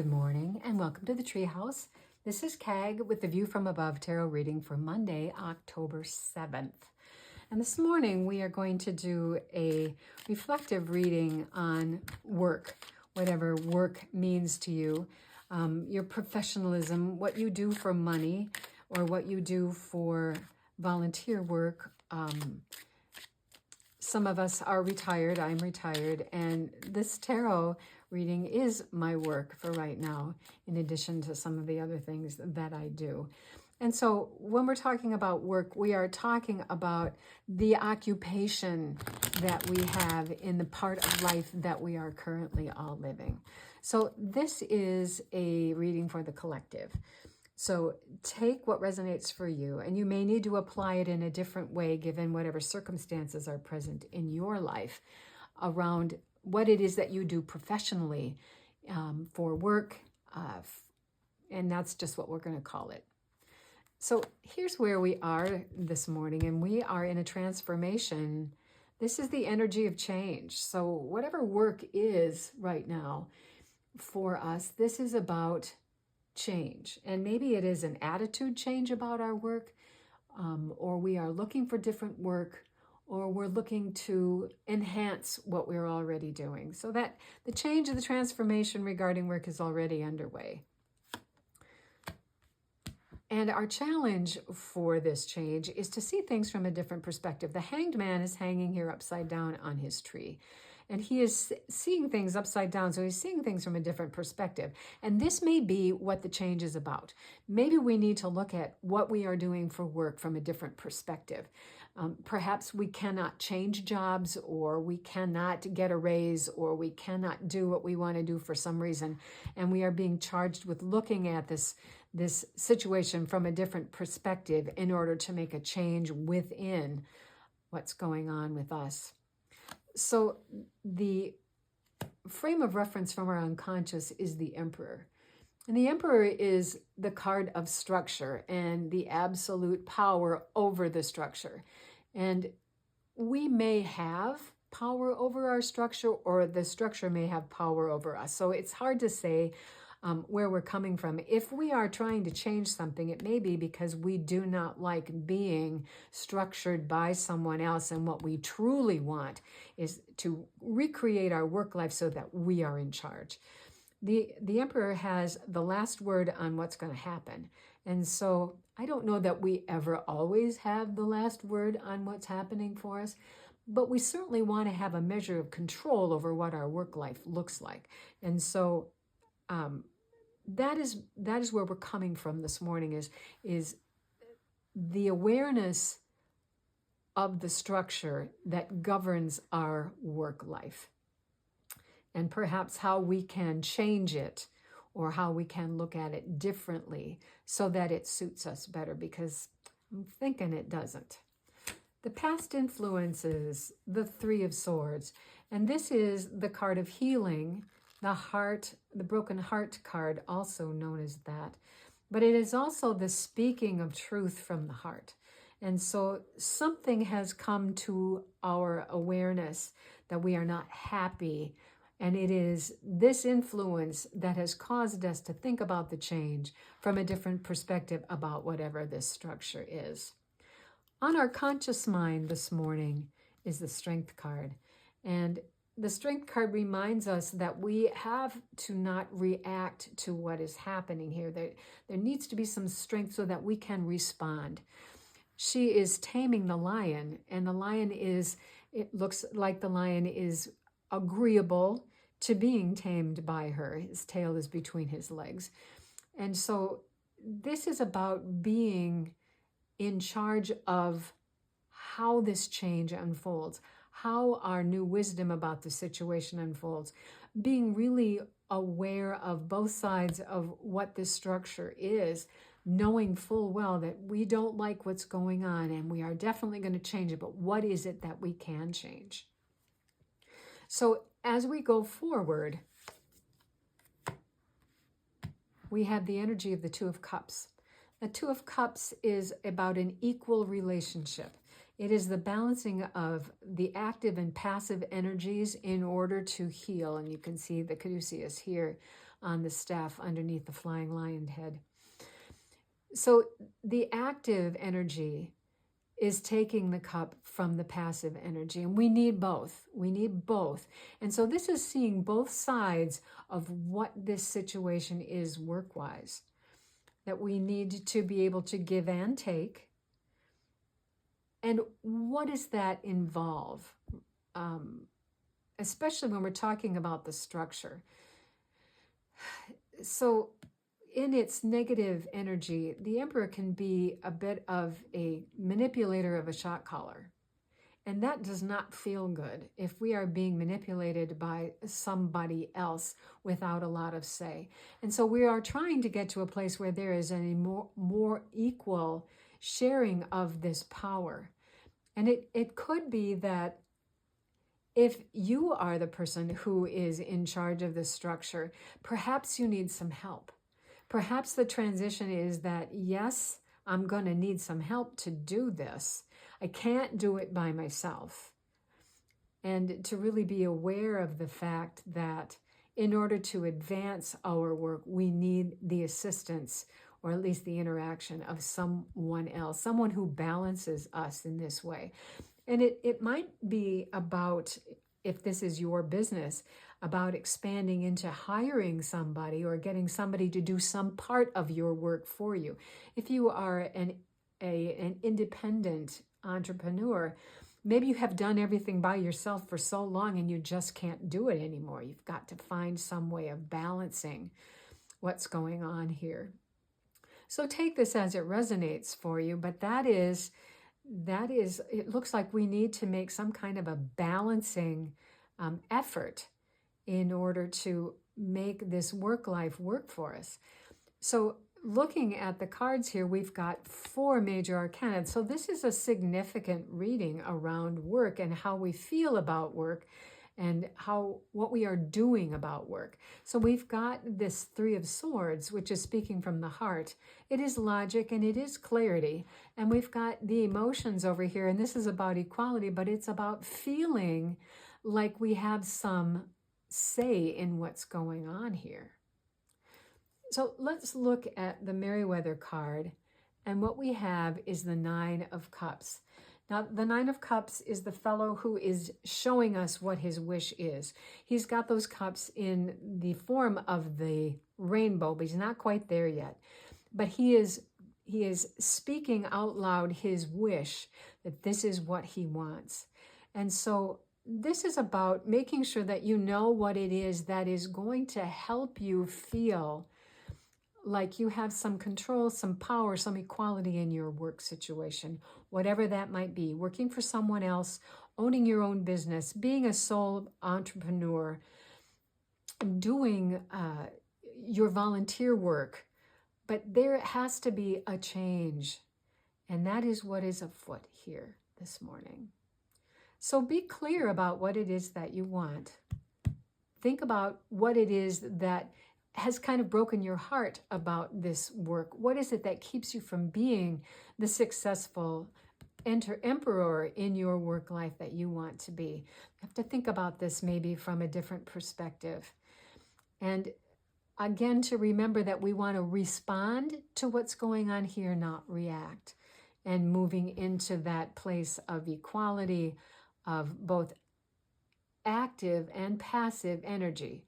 Good morning and welcome to the Treehouse. This is Kag with the View from Above tarot reading for Monday, October 7th. And this morning we are going to do a reflective reading on work, whatever work means to you, your professionalism, what you do for money or what you do for volunteer work. Some of us are retired, I'm retired, and this tarot reading is my work for right now, in addition to some of the other things that I do. And so when we're talking about work, we are talking about the occupation that we have in the part of life that we are currently all living. So this is a reading for the collective. So take what resonates for you, and you may need to apply it in a different way given whatever circumstances are present in your life around what it is that you do professionally for work, and that's just what we're going to call it. So here's where we are this morning, and we are in a transformation. This is the energy of change. So whatever work is right now for us, this is about change. And maybe it is an attitude change about our work, or we are looking for different work, or we're looking to enhance what we're already doing. So that the change of the transformation regarding work is already underway. And our challenge for this change is to see things from a different perspective. The Hanged Man is hanging here upside down on his tree. And he is seeing things upside down, so he's seeing things from a different perspective. And this may be what the change is about. Maybe we need to look at what we are doing for work from a different perspective. Perhaps we cannot change jobs, or we cannot get a raise, or we cannot do what we want to do for some reason. And we are being charged with looking at this situation from a different perspective in order to make a change within what's going on with us. So the frame of reference from our unconscious is the Emperor. And the Emperor is the card of structure and the absolute power over the structure. And we may have power over our structure, or the structure may have power over us. So it's hard to say where we're coming from. If we are trying to change something, it may be because we do not like being structured by someone else, and what we truly want is to recreate our work life so that we are in charge. The Emperor has the last word on what's going to happen. And so I don't know that we ever always have the last word on what's happening for us, but we certainly want to have a measure of control over what our work life looks like. And so that is where we're coming from this morning, is the awareness of the structure that governs our work life, and perhaps how we can change it, or how we can look at it differently so that it suits us better, because I'm thinking it doesn't. The past influences, the Three of Swords, and this is the card of healing, the heart, the broken heart card, also known as that. But it is also the speaking of truth from the heart. And so something has come to our awareness that we are not happy. And it is this influence that has caused us to think about the change from a different perspective about whatever this structure is. On our conscious mind this morning is the Strength card. And the Strength card reminds us that we have to not react to what is happening here. There needs to be some strength so that we can respond. She is taming the lion, and the lion it looks like the lion is agreeable to being tamed by her. His tail is between his legs. And so this is about being in charge of how this change unfolds, how our new wisdom about the situation unfolds, being really aware of both sides of what this structure is, knowing full well that we don't like what's going on and we are definitely going to change it, but what is it that we can change? So as we go forward, we have the energy of the Two of Cups. The Two of Cups is about an equal relationship. It is the balancing of the active and passive energies in order to heal. And you can see the caduceus here on the staff underneath the flying lion head. So the active energy is taking the cup from the passive energy, and we need both. We need both. And so this is seeing both sides of what this situation is work-wise, that we need to be able to give and take. And what does that involve? Especially when we're talking about the structure. So in its negative energy, the Emperor can be a bit of a manipulator of a shot caller. And that does not feel good if we are being manipulated by somebody else without a lot of say. And so we are trying to get to a place where there is a more equal sharing of this power. And it could be that if you are the person who is in charge of the structure, perhaps you need some help. Perhaps the transition is that, yes, I'm going to need some help to do this. I can't do it by myself. And to really be aware of the fact that in order to advance our work, we need the assistance, or at least the interaction of someone else, someone who balances us in this way. And it might be about, if this is your business, about expanding into hiring somebody or getting somebody to do some part of your work for you. If you are an independent entrepreneur, maybe you have done everything by yourself for so long and you just can't do it anymore. You've got to find some way of balancing what's going on here. So take this as it resonates for you, but that is, it looks like we need to make some kind of a balancing effort in order to make this work life work for us. So looking at the cards here, we've got 4 major arcana. So this is a significant reading around work and how we feel about work and what we are doing about work. So we've got this 3 of Swords, which is speaking from the heart. It is logic and it is clarity. And we've got the emotions over here, and this is about equality, but it's about feeling like we have some say in what's going on here. So let's look at the Merryweather card, and what we have is the 9 of Cups. Now, the 9 of Cups is the fellow who is showing us what his wish is. He's got those cups in the form of the rainbow, but he's not quite there yet. But he is speaking out loud his wish that this is what he wants. And so this is about making sure that you know what it is that is going to help you feel like you have some control, some power, some equality in your work situation, whatever that might be. Working for someone else, owning your own business, being a sole entrepreneur, doing your volunteer work. But there has to be a change, and that is what is afoot here this morning. So be clear about what it is that you want. Think about what it is that has kind of broken your heart about this work. What is it that keeps you from being the successful emperor in your work life that you want to be? You have to think about this maybe from a different perspective. And again, to remember that we want to respond to what's going on here, not react. And moving into that place of equality, of both active and passive energy,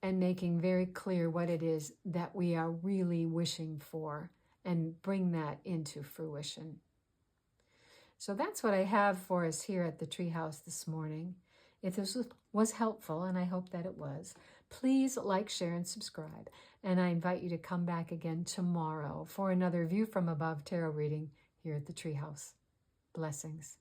and making very clear what it is that we are really wishing for and bring that into fruition. So that's what I have for us here at the Treehouse this morning. If this was helpful, and I hope that it was, please like, share, and subscribe. And I invite you to come back again tomorrow for another View from Above tarot reading here at the Treehouse. Blessings.